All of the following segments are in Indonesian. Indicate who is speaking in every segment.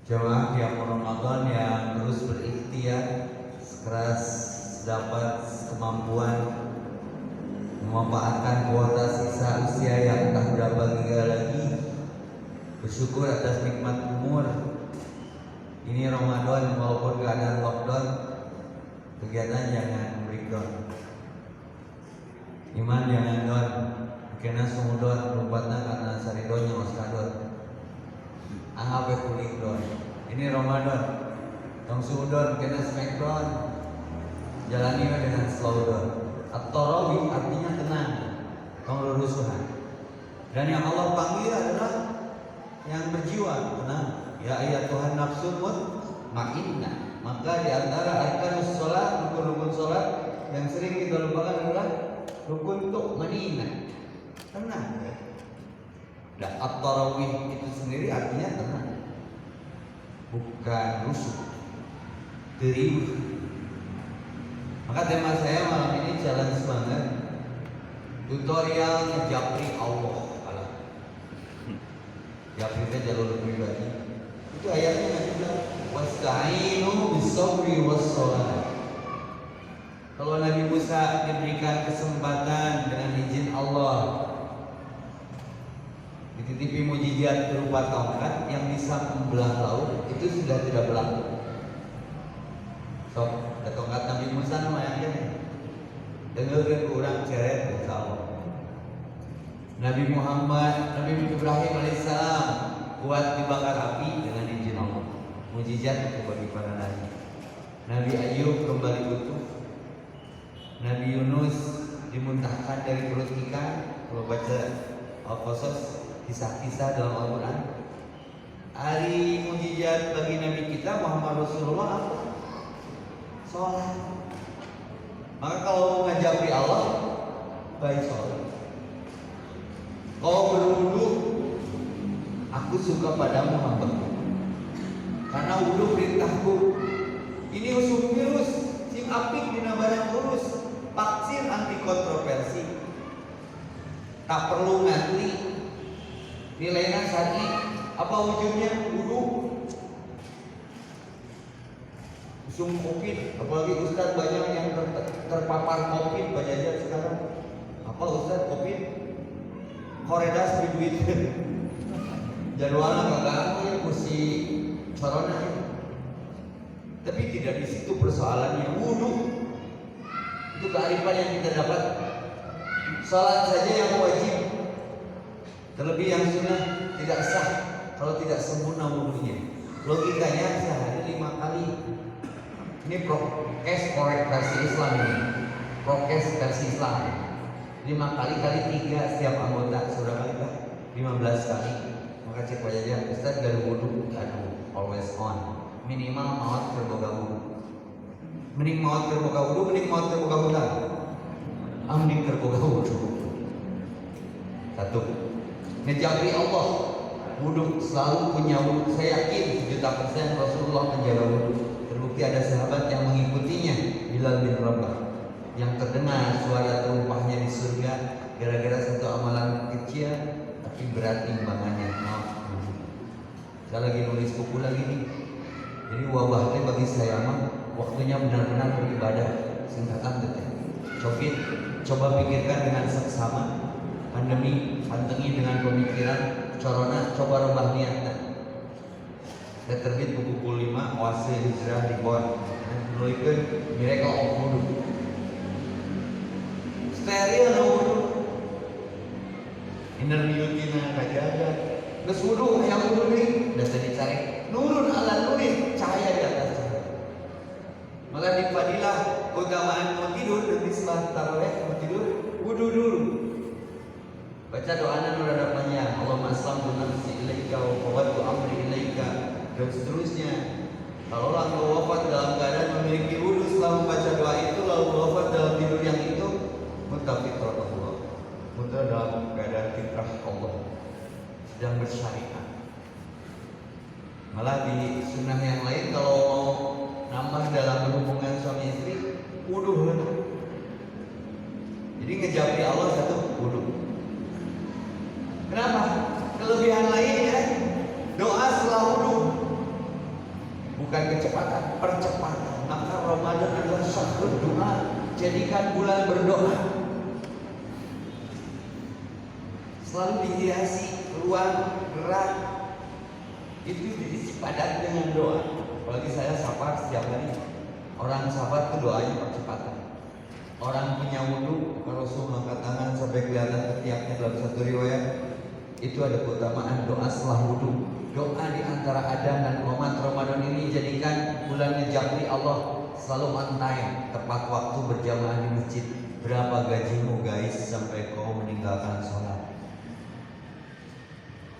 Speaker 1: Jemaah yang Ramadan yang terus berikhtiar sekeras dapat kemampuan memanfaatkan kuota sisa usia yang tak berapa giga lagi. Bersyukur atas nikmat umur. Ini Ramadan walaupun keadaan lockdown, kegiatan jangan breakdown. Iman jangan down. Kena sumudon rumpatna karena saridonnya oskadon. Anggap kulit down. Ini Ramadan. Tong sudon kena smackdown. Jalani dengan slow down. At-tarawih artinya tenang. Tong lurusuhan. Dan yang Allah panggil adalah yang berjiwa tenang. Ya ayat Tuhan nafsu mutmainnah. Maka di antara arkanus salat, rukun-rukun salat yang sering kita lupakan adalah rukun tu'maninah. Tenang. Nah, at-tarawih itu sendiri artinya tenang, bukan rusuh, teriuh. Maka tema saya malam ini challenge banget, tutorial ngejapri Allah. Japri itu jalur pribadi. Itu ayatnya nggak bilang wasta'inu bis-sabri was-shalah. Kalau Nabi Musa diberikan kesempatan dengan izin Allah, dititipi mujizat berupa tongkat yang bisa membelah laut, itu sudah tidak berlaku. So, tongkat Nabi Musa namanya dengarkan kurang ceret insya. Nabi Muhammad, Nabi Ibrahim alaihissalam kuat dibakar api dengan izin Allah. Mujizat itu bagi para nabi. Nabi Ayub kembali utuh. Nabi Yunus dimuntahkan dari perut ikan. Kalau baca Al-Qasas, kisah-kisah dalam Al-Quran. Hari mujizat bagi Nabi kita Muhammad Rasulullah apa? Sholat. Maka kalau mengajari Allah, baik sholat. Kalau berwudu, aku suka padamu hambaku, karena wudu perintahku. Ini usul virus, sing apik dina barang urus, vaksin anti kontroversi. Tak perlu ngantri, nilainya sadi, apa ujungnya wudu. Usung COVID, apalagi Ustaz banyak yang terpapar COVID banyak sekarang. Apa Ustaz COVID? Koredas di duit. Jadwalnya kagak ya kursi corona ya. Tapi tidak di situ persoalannya. Wudu itu kearifan yang kita dapat. Salat saja yang wajib, terlebih yang sunnah tidak sah kalau tidak sempurna wudunya. Logikanya sehari 5 kali. Ini prokes versi Islam ini. Prokes versi Islam. 5 kali kali 3 setiap anggota sudah kali 15 kali. Maka cek aja Ustaz dari wudu, aduh always on. Minimal maut terboga wudu. Mending maut terboga wudu, mending maut terboga hutang. Mending terboga wudu. Satu, ngejabri Allah. Wudu selalu punya wudu. Saya yakin 100% Rasulullah menjaga wudu. Terbukti ada sahabat yang mengikutinya, Bilal bin Rabah, yang terdengar suara terumpahnya di surga gara-gara satu amalan kecil tapi berat timbangannya. Saya lagi nulis buku lagi nih. Jadi wabahnya bagi saya mah waktunya benar-benar beribadah. Singkatan detik. Coba pikirkan dengan seksama. Pandemi pantengi dengan pemikiran. Corona coba rubah niatnya. Saya terbit buku 5 Oase Hijrah di Bonn. Menuliskan Miracle of Wudu. Steril na wudu, inner beauty na kajaga. Terus wudu yang wudu nih, udah tadi cari nurun ala nurin, cahaya di atas cahaya. Maka di fadilah keutamaan mau tidur, dan setelah tarawih mau tidur, wudu dulu. Baca doanya nurada panjang. Allahumma aslamtu nafsi ilaika wa fawwadtu amri ilaika, dan seterusnya. Kalau engkau wafat dalam keadaan memiliki wudu setelah membaca doa itu, lalu wafat dalam tidur yang itu, mutafitrah Allah, muta dalam keadaan fitrah Allah, sedang bersyariat. Malah di sunnah yang lain kalau mau nambah dalam hubungan suami istri, wudu. Jadi ngejabri Allah satu wudu. Kenapa? Kelebihan lainnya doa setelah wudu. bukan kecepatan, percepatan. Maka Ramadan adalah syahrul doa. Jadikan bulan berdoa. Selalu dihiasi ruang gerak itu diisi padat dengan doa. Apalagi saya safar setiap hari. Orang safar itu doanya percepatan. Orang punya wudu, kalau Rasul mengangkat tangan sampai kelihatan ketiaknya dalam satu riwayat, itu ada keutamaan doa setelah wudu. Doa di antara Adam dan Muhammad Ramadan ini jadikan bulan Japri Allah selalu on time, tepat waktu berjamaah di masjid. Berapa gajimu guys sampai kau meninggalkan sholat?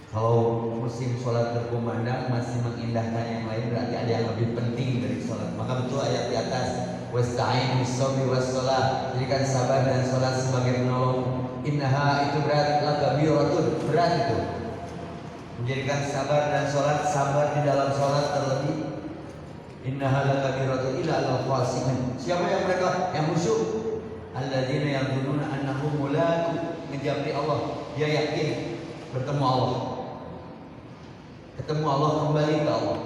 Speaker 1: Kalau musim sholat berkumandang masih mengindahkan yang lain, berarti ada yang lebih penting dari sholat. Maka betul ayat di atas, wasta'in bis-sabri was-shalah, jadikan sabar dan sholat sebagai penolong. Innaha itu berat, lakabiratun, berat itu. Menjadikan sabar dan sholat, sabar di dalam sholat terlebih. Innaha lakabiratun illa al-khasi'in. Siapa yang mereka? Yang khusyuk. Alladzina yadhunnuna annahum mulaqu, menjabri Allah, dia yakin bertemu Allah. Ketemu Allah, kembali ke Allah.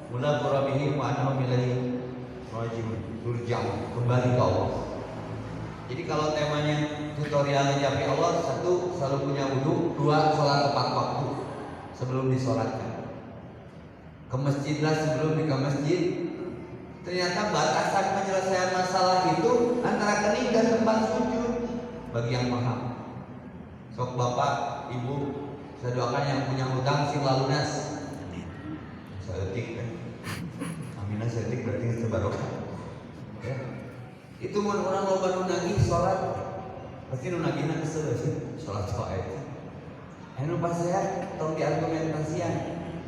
Speaker 1: Mulaqu rabbihim wa annahum ilaihi raji'un, turja'un, kembali ke Allah. Jadi kalau temanya tutorial menjabri Allah, satu, selalu punya wudu, dua, sholat tepat waktu sebelum disolatkan. Ke masjidlah sebelum ke masjid. Ternyata batasan penyelesaian masalah itu antara kening dan tempat sujud. Bagi yang paham, sok bapak, ibu, saya doakan yang punya hutang sila lunas. Saya etik kan, aminah saya etik berarti sebarokah. Ya. Itu mun orang loba nu nagih salat, pasti nu nagihna kesel sih, salat wae. Anu pas saya tong diargumentasian,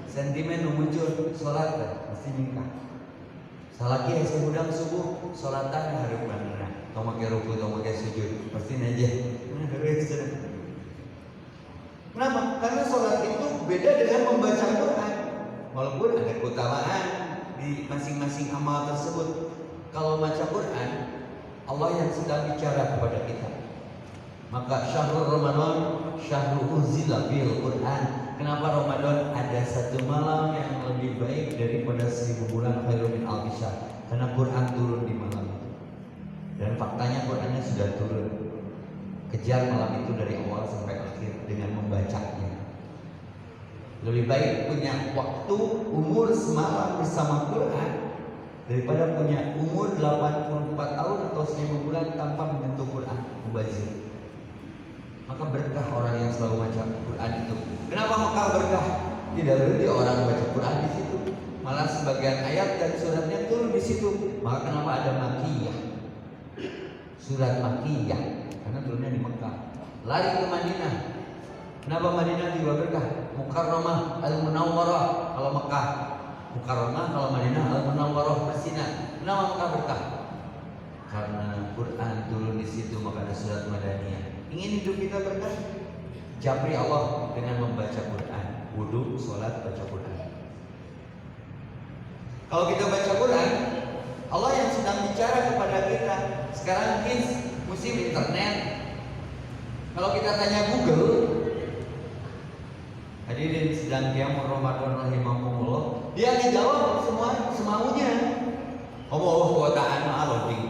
Speaker 1: sentimen nu muncul salat pasti ningkah. Salaki aya budang subuh, salatan hareup benerna. Tong make ruku, tong make sujud, pasti aja. Nah, heureus cenah. Kenapa? Karena sholat itu beda dengan membaca Quran. Walaupun ada keutamaan di masing-masing amal tersebut. Kalau baca Quran, Allah yang sedang bicara kepada kita. Maka syahrul Ramadan, syahrul unzila fil Quran. Kenapa Ramadan ada satu malam yang lebih baik daripada 1000 bulan, khairun min alfi syahr? Karena Quran turun di malam itu. Dan faktanya Qurannya sudah turun. Kejar malam itu dari awal sampai akhir dengan membacanya. Lebih baik punya waktu umur semalam bersama Quran daripada punya umur 84 tahun atau 1000 bulan tanpa menyentuh Quran, mubazir. Maka berkah orang yang selalu baca Quran itu. Kenapa maka berkah? Tidak berarti orang baca Quran di situ. Malah sebagian ayat dan suratnya turun di situ. Maka kenapa ada Makkiyah? Surat Makkiyah karena turunnya di Mekah. Lari ke Madinah. Kenapa Madinah juga berkah? Mukarramah, Al-Munawwarah kalau Mekah. Mukarramah kalau Madinah, Al-Munawwarah bersinar. Kenapa Mekah berkah? Karena Quran turun di situ, maka ada surat Madaniyah. Ingin hidup kita berkah? Japri Allah dengan membaca Quran. Wudu, sholat, baca Quran. Kalau kita baca Quran, Allah yang sedang bicara kepada kita. Sekarang musim internet. Kalau kita tanya Google, hadirin sedang qiyamul Ramadan rahimakumullah, dia dijawab semua semaunya. Allah kuataan ma'aloding.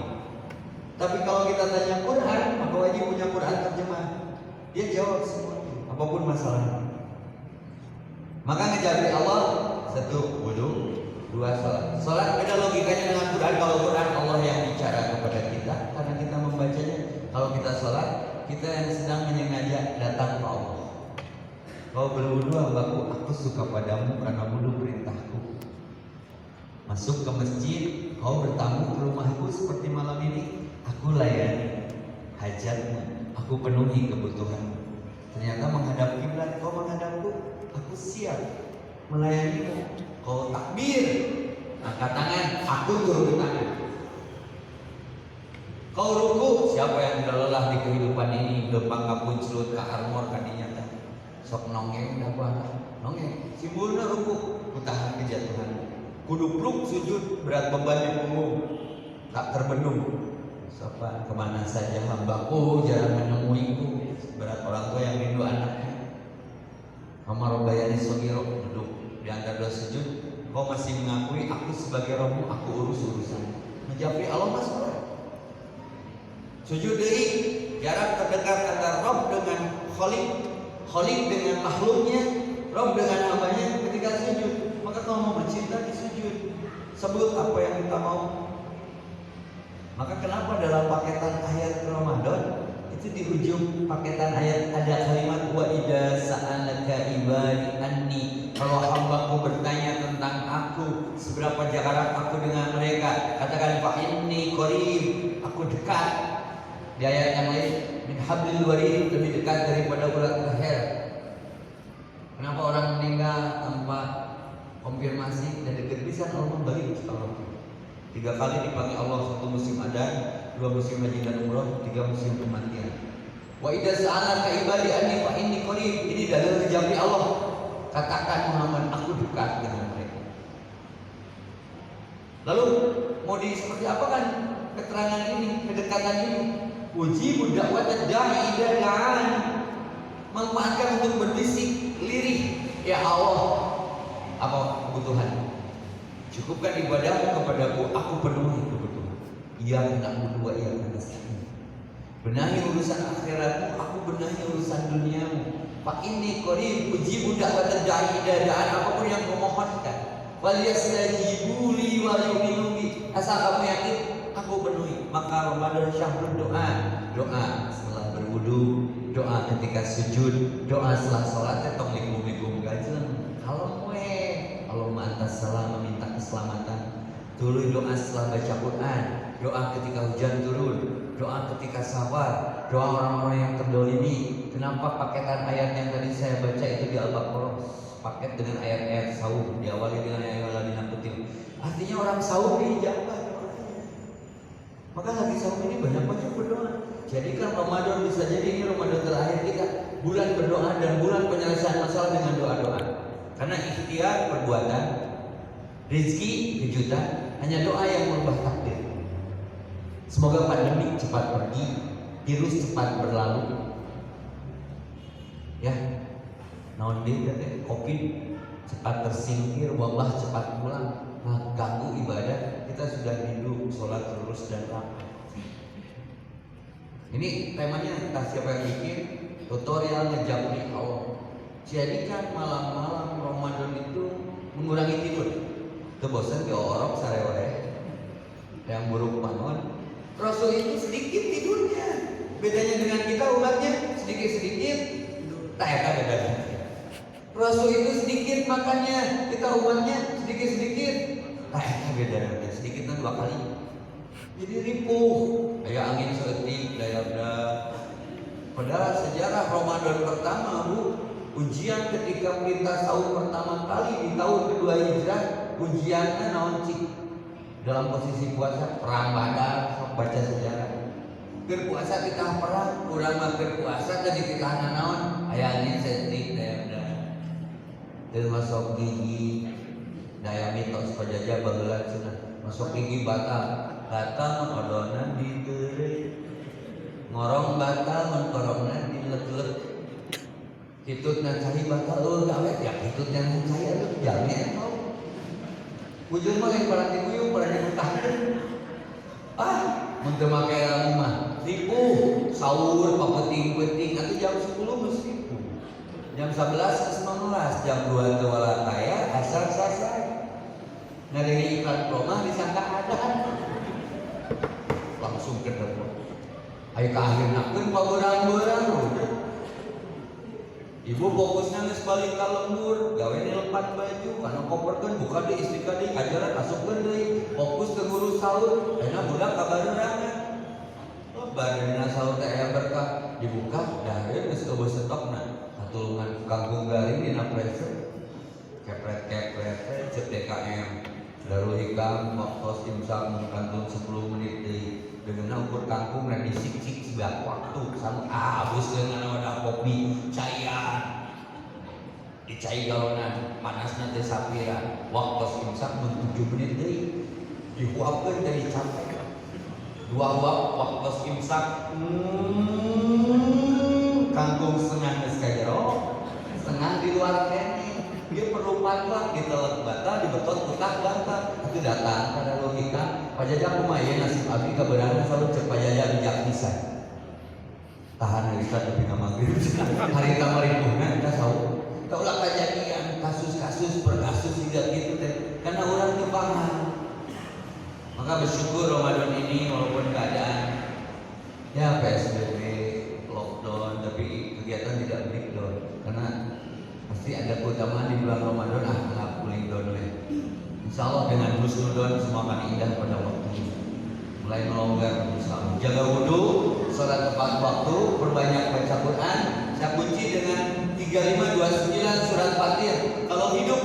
Speaker 1: Tapi kalau kita tanya Quran, maka wajib punya Quran terjemah. Dia jawab semua, apapun masalahnya. Maka ngejabri Allah, satu wudu, dua sholat. Sholat beda logikanya dengan Quran. Kalau Quran Allah yang bicara kepada kita karena kita membacanya. Kalau kita sholat, kita yang sedang menyengaja datang ke Allah. Kau berwudu hambaku, aku suka padamu karena wudu perintahku. Masuk ke masjid, kau bertamu ke rumahku seperti malam ini, aku layani hajatmu, aku penuhi kebutuhanmu. Ternyata menghadap kiblat, kau menghadapku, aku siap melayanimu. Kau takbir, angkat tangan, aku turun tangan. Kau ruku, siapa yang tidak lelah di kehidupan ini, gampang kapuncelut ka armor kadinya teh. Sok nongeng dah buana, nongeng. Simbulna ruku, kutahan kejatuhan. Kudupruk sujud, berat beban di punggung, tak terbendung. Sopan kemana saja hambaku jarang menemuiku. Berat orang tua yang rindu anaknya. Kamar bayani sogiro, duduk di antara dua sujud. kau masih mengakui aku sebagai Rabbmu, aku urus urusan. Menjawab Allah mas boleh. Sujud deui, jarak terdekat antara Rabb dengan Khalik, Khalik dengan makhluknya, Rabb dengan hambanya ketika sujud. Maka kalau mau bercinta di sujud, sebut apa yang kita mau. Maka kenapa dalam paketan ayat Ramadan itu di ujung paketan ayat ada kalimat wa idza sa'alaka ibadi anni, kalau hambaku bertanya tentang aku, seberapa jarak aku dengan mereka, katakan fa inni qarib, aku dekat. Di ayat yang lain min hablil warid, lebih dekat daripada ulat leher. Kenapa orang meninggal tanpa konfirmasi dan dekat bisa Allah balik ke Allah. 3 kali dipanggil Allah, 1 musim adan, 2 musim haji dan umroh, 3 musim kematian. Wa idza sa'alaka ibadi anni fa inni qarib, ini dalil menjawab Allah. Katakan Muhammad, aku dekat dengan mereka. Lalu mau di seperti apa kan keterangan ini, kedekatan ini? Ujibu da'watad da'i idza da'an. Manfaatkan untuk berbisik, lirih, ya Allah, apa kebutuhan? Cukupkan ibadahmu kepadaku, aku penuhi kebutuhan. Ia na'budu wa iya nasta'in. Benahi urusan akhiratmu, aku benahi urusan duniamu. Fa inni qarib ujibu da'watad da'i idza da'an, apapun yang kau mohonkan. Wal yastajibu li wa yu'minu bi. Asal kamu yakin aku penuhi. Maka Ramadan syahrul doa. Doa setelah berwudu, doa ketika sujud, doa setelah salat tong likum-likum gajeng. Kalau Allahumma antas salam, meminta keselamatan. Tuluy doa setelah baca Quran, doa ketika hujan turun, doa ketika sabar, doa orang-orang yang terdolimi. Kenapa paketan ayat yang tadi saya baca itu di Al-Baqarah paket dengan ayat-ayat saum, diawali dengan ayat ladina kutil. Artinya orang saum diijabah doanya. Maka lagi saum ini banyak-banyak berdoa. Jadikan Ramadan bisa jadi ini Ramadan terakhir kita, bulan berdoa dan bulan penyelesaian masalah dengan doa-doa. Karena ikhtiar perbuatan, rezeki kejutan, hanya doa yang merubah takdir. Semoga pandemi cepat pergi, virus cepat berlalu. Ya, naon deui Covid cepat tersingkir, wabah cepat pulang. Nah, ganggu ibadah, kita sudah rindu sholat terus dan rapat. Ini temanya entah siapa yang bikin, tutorial ngejamri Allah. Jadikan malam-malam Ramadan itu mengurangi tidur. Itu bosan ke orang sareware yang buruk bangun. Rasul itu sedikit tidurnya. Bedanya dengan kita umatnya sedikit-sedikit. Tak ada bedanya. Rasul itu sedikit makannya, kita umatnya sedikit-sedikit. Tak ada bedanya. Sedikitnya 2 kali. Jadi ripuh. Kayak angin seetik, daya udah. Padahal sejarah Ramadan pertama, Bu, ujian ketika perintah saum pertama kali di tahun kedua Hijrah, ujiannya naon cik dalam posisi puasa perang Badar. Sok baca sejarah. Keur puasa kita perang, urang mah keur puasa tadi kita naon aya angin setik daya udah. Teu masuk gigi daya mitos pajajah baheula cenah. Masuk gigi batal odonan diteureuy. Ngorong batal mun korongna dilek-lek. Hitutna cai batal gawe ya hitutnya cai atuh jalmi mau. Bujur mah lain parang diguyung parang nyutahkeun. Mun teu make ilmu mah tipu sahur papeting-peting atuh jam 10 geus tipu. Jam 11 ke 19, jam 2 teu walat aya asar selesai. Ngadenge iklan promah disangka adaan. Langsung ke depan. Ayo ke akhirnakeun pabeurang-beurang. Ibu fokusnya geus balik ka lembur, gawe dilepan baju, kana koperkeun buka deui istri ka deui, ajaran masukkeun deui, fokus ke ngurus sahur, ayeuna budak kabarengan. Lebar dina sahur teh aya berkah, dibuka dahareun geus eueuh stokna. Katulungan kangkung garing dina freezer. Kepret-kepret cek DKM. Darul Hikam waktu imsak mengkantun 10 menit deui. Dengan ukur kangkung dan disik-sik sebelah waktu sama habis dengan wadah kopi cairan dicai galonan panasnya teh sapira waktu imsak 7 menit deui dihuapkeun dari capek 2 waktu imsak kangkung setengah geus ka jero setengah di luar kene Dia perlu patwah, ditelek batal, dibetot utah bantah. Itu datang pada logika. Pajajak lumayan nasib abdi kebenaran selalu cek pajajak bijak pisan. Tahan dari Ustaz tapi nggak maghrib. Hari kamaribunan kita tahu. Taulah kejadian kasus-kasus per kasus tidak gitu teh. Karena orang itu paham. Maka bersyukur Ramadan ini walaupun keadaan ya PSBB, lockdown, tapi kegiatan tidak breakdown karena pasti ada keutamaan di bulan Ramadan. Nggak cooling down deh. Insya Allah dengan husnudon semua akan indah pada waktunya. Mulai melonggar bersama. Jaga wudhu, sholat tepat waktu, perbanyak baca Quran. Saya kunci dengan 3529 surat Fatir. Kalau hidup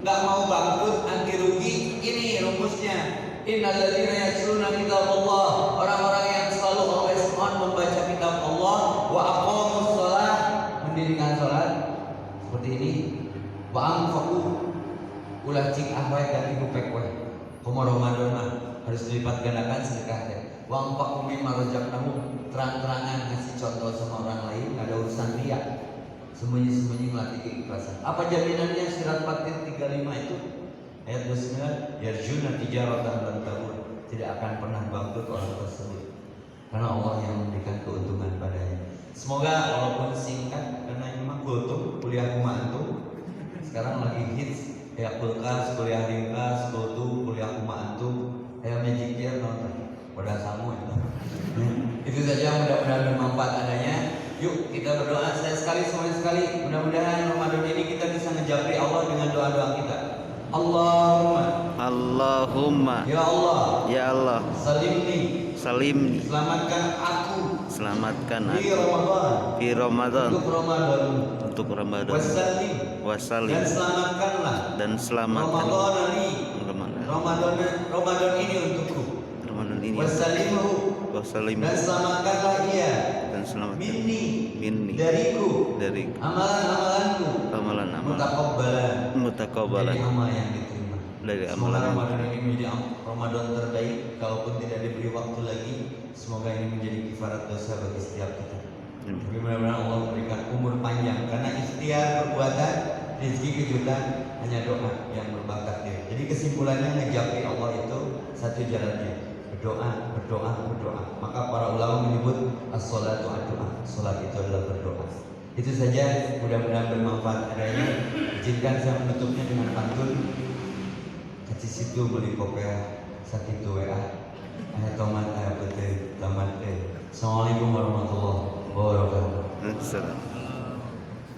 Speaker 1: nggak mau bangkrut, anti rugi, ini rumusnya. Innalladzina yatluna kitabullah, orang-orang yang selalu always on membaca kitab Allah, wa aqamus shalah, mendirikan salat seperti ini, wa anfaqu ulah cik ahwai ganti kupek we. Komo Ramadan mah harus dilipat gandakan sedekah teh. Wa anfaqu mimma razaqnahu, terang-terangan ngasih contoh sama orang lain, enggak ada urusan dia. Sembunyi-sembunyi melatih keikhlasan. Apa jaminannya? Surat Fatir 35 itu ayat 29, yarjuna tijaratan lan tabur, tidak akan pernah bangkrut orang tersebut karena Allah yang memberikan keuntungan padanya. Semoga walaupun singkat, karena ini mah kultum kuliah antum sekarang lagi hits kayak kulkas, kuliah ringkas, kultum, kuliah antum, kayak magic year nonton pada samu itu. Itu saja, mudah-mudahan bermanfaat adanya. Yuk kita berdoa semuanya sekali. Mudah-mudahan Ramadan ini kita bisa ngejabri Allah dengan doa-doa kita. Allahumma ya Allah,
Speaker 2: ya Allah,
Speaker 1: salimni, selamatkan aku di Ramadan,
Speaker 2: untuk Ramadan,
Speaker 1: wassalim, dan selamatkan Ramadan ini untukku, wassalim, dan selamatkanlah ia minni, dariku, amalan-amalanku,
Speaker 2: mutakabbalan,
Speaker 1: amal yang diterima.
Speaker 2: dari
Speaker 1: Semoga
Speaker 2: amalan.
Speaker 1: Ramadan ini menjadi Ramadan terbaik. Kalaupun tidak diberi waktu lagi, semoga ini menjadi kifarat dosa bagi setiap kita. Tapi mudah-mudahan Allah memberikan umur panjang, karena ikhtiar perbuatan, rezeki kejutan hanya doa yang berbakat dia. Jadi kesimpulannya ngejabri Allah itu satu jalannya, berdoa. Maka para ulama menyebut as-sholatu ad-doa. Salat itu adalah berdoa. Itu saja, mudah-mudahan bermanfaat adanya. Izinkan saya menutupnya dengan pantun. Kaci situ beli kopea sakit WA. Ayat tomat ayat putih tamat. Assalamualaikum warahmatullahi wabarakatuh.